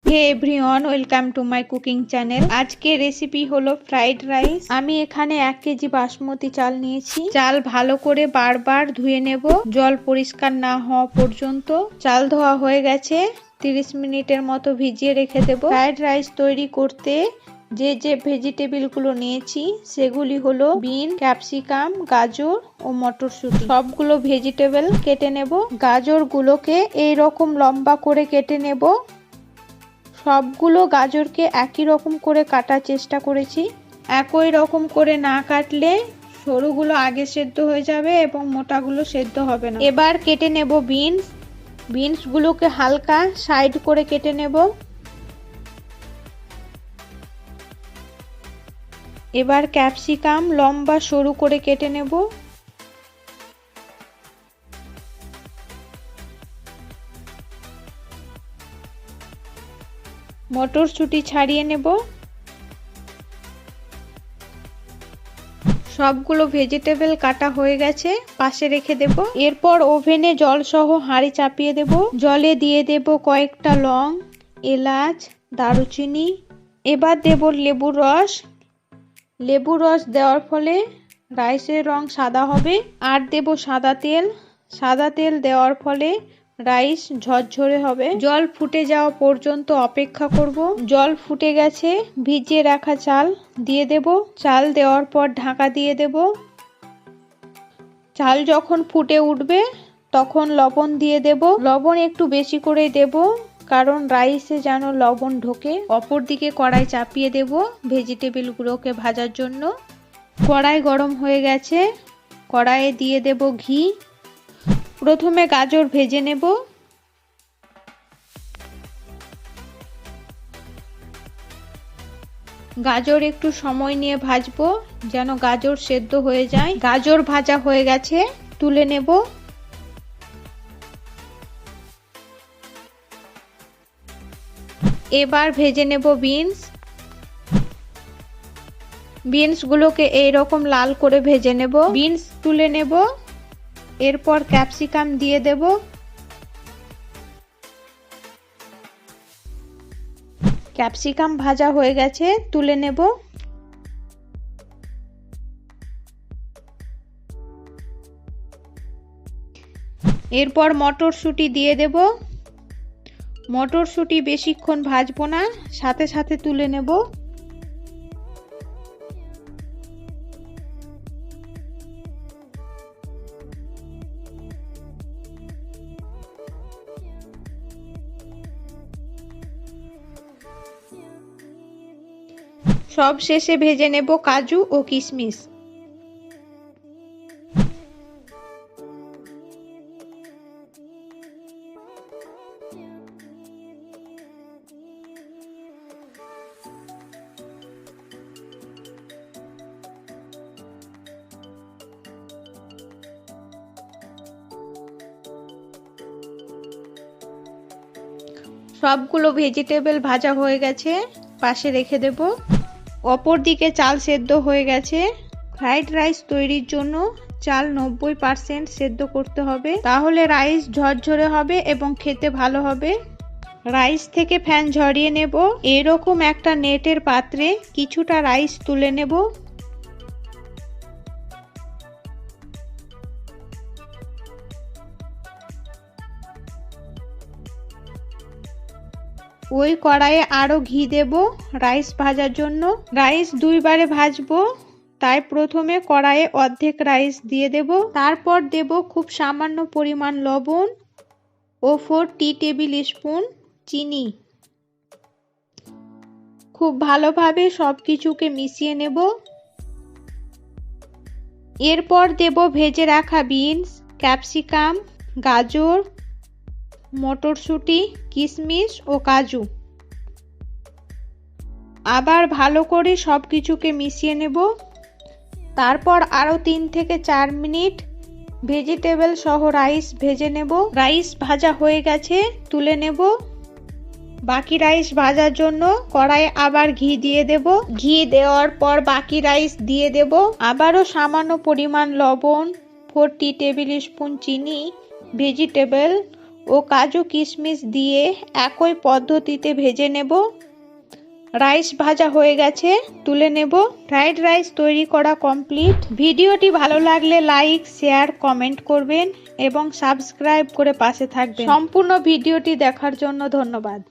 Hey everyone, welcome to my cooking channel. আজকে recipe হলো fried rice. আমি এখানে 1 কেজি বাসমতি চাল নিয়েছি। চাল ভালো করে বারবার ধুয়ে নেব, জল পরিষ্কার না হওয়া পর্যন্ত। চাল ধোয়া হয়ে গেছে, 30 মিনিটের মতো ভিজিয়ে রেখে দেব। ফ্রাইড রাইস তৈরি করতে যে ভেজিটেবল গুলো নিয়েছি সেগুলি হলো বিন, ক্যাপসিকাম, গাজর ও মটরশুঁটি। সবগুলো ভেজিটেবল কেটে নেব। গাজর গুলোকে এইরকম লম্বা করে কেটে নেব। সবগুলো গাজরকে একই রকম করে কাটার চেষ্টা করেছি। একই রকম করে না কাটলে সরুগুলো আগে সেদ্ধ হয়ে যাবে এবং মোটাগুলো সেদ্ধ হবে না। এবার কেটে নেব বিনস। বিনসগুলোকে হালকা সাইড করে কেটে নেব। এবার ক্যাপসিকাম লম্বা সরু করে কেটে নেব। মটরশুঁটি ছাড়িয়ে নেব। সবগুলো ভেজিটেবল কাটা হয়ে গেছে, পাশে রেখে দেব। এরপর ওভেনে জল সহ হাঁড়ি চাপিয়ে দেব। জলে দিয়ে দেব কয়েকটা লং, এলাচ, দারুচিনি। এবার দেব লেবুর রস। লেবুর রস দেওয়ার ফলে রাইসের রং সাদা হবে। আর দেব সাদা তেল। সাদা তেল দেওয়ার ফলে রাইস ঝরঝরে হবে। জল ফুটে যাওয়া পর্যন্ত অপেক্ষা করব। জল ফুটে গেছে, ভিজিয়ে রাখা চাল দিয়ে দেব। চাল দেওয়ার পর ঢাকা দিয়ে দেব। চাল যখন ফুটে উঠবে তখন লবণ দিয়ে দেব। লবণ একটু বেশি করে দেব, কারণ রাইসে যেন লবণ ঢোকে। অপরদিকে কড়াই চাপিয়ে দেব ভেজিটেবলগুলোকে ভাজার জন্য। কড়াই গরম হয়ে গেছে, কড়াইয়ে দিয়ে দেব ঘি। প্রথমে গাজর ভেজে নেব। গাজর একটু সময় নিয়ে ভাজবো যেন গাজর সেদ্ধ হয়ে যায়। গাজর ভাজা হয়ে গেছে, তুলে নেব। এবার ভেজে নেব বিনস। বিনসগুলোকে এইরকম লাল করে ভেজে নেব। বিনস তুলে নেব। এরপর ক্যাপসিকাম দিয়ে দেব। ক্যাপসিকাম ভাজা হয়ে গেছে, তুলে নেব। এরপর মটরশুঁটি দিয়ে দেব। মটরশুঁটি বেশিক্ষণ ভাজবো না, সাথে সাথে তুলে নেব। সব শেষে ভেজে নেব কাজু ও কিশমিশ। সবগুলো ভেজিটেবল ভাজা হয়ে গেছে, পাশে রেখে দেব। অপরদিকে চাল সেদ্ধ হয়ে গেছে। ফ্রাইড রাইস তৈরির জন্য চাল 90% সেদ্ধ করতে হবে, তাহলে রাইস ঝরঝরে হবে এবং খেতে ভালো হবে। রাইস থেকে ফ্যান ঝরিয়ে নেব। এরকম একটা নেটের পাত্রে কিছুটা রাইস তুলে নেব। ওই কড়াইয়ে আরো ঘি দেব রাইস ভাজার জন্য। রাইস 2 বারে ভাজবো, তাই প্রথমে কড়াইয়ে অর্ধেক রাইস দিয়ে দেব। তারপর দেব খুব সামান্য পরিমাণ লবণ ও 4 টি টেবিল স্পুন চিনি। খুব ভালোভাবে সবকিছুকে মিশিয়ে নেব। এরপর দেব ভেজে রাখা বিনস, ক্যাপসিকাম, গাজর, মটরশুঁটি, কিশমিশ ও কাজু। আবার ভালো করে সবকিছুকে মিশিয়ে নেব। তারপর আরো 3 থেকে 4 মিনিট ভেজিটেবল সহ রাইস ভেজে নেব। রাইস ভাজা হয়ে গেছে, তুলে নেব। বাকি রাইস ভাজার জন্য কড়াইয়ে আবার ঘি দিয়ে দেব। ঘি দেওয়ার পর বাকি রাইস দিয়ে দেব। আবারও সামান্য পরিমাণ লবণ, 4 টি টেবিল স্পুন চিনি, ভেজিটেবল ও কাজু কিশমিশ দিয়ে একই পদ্ধতিতে ভেজে নেব। রাইস ভাজা হয়ে গেছে, তুলে নেব। ফ্রাইড রাইস তৈরি করা কমপ্লিট। ভিডিওটি ভালো লাগলে লাইক, শেয়ার, কমেন্ট করবেন এবং সাবস্ক্রাইব করে পাশে থাকবেন। সম্পূর্ণ ভিডিওটি দেখার জন্য ধন্যবাদ।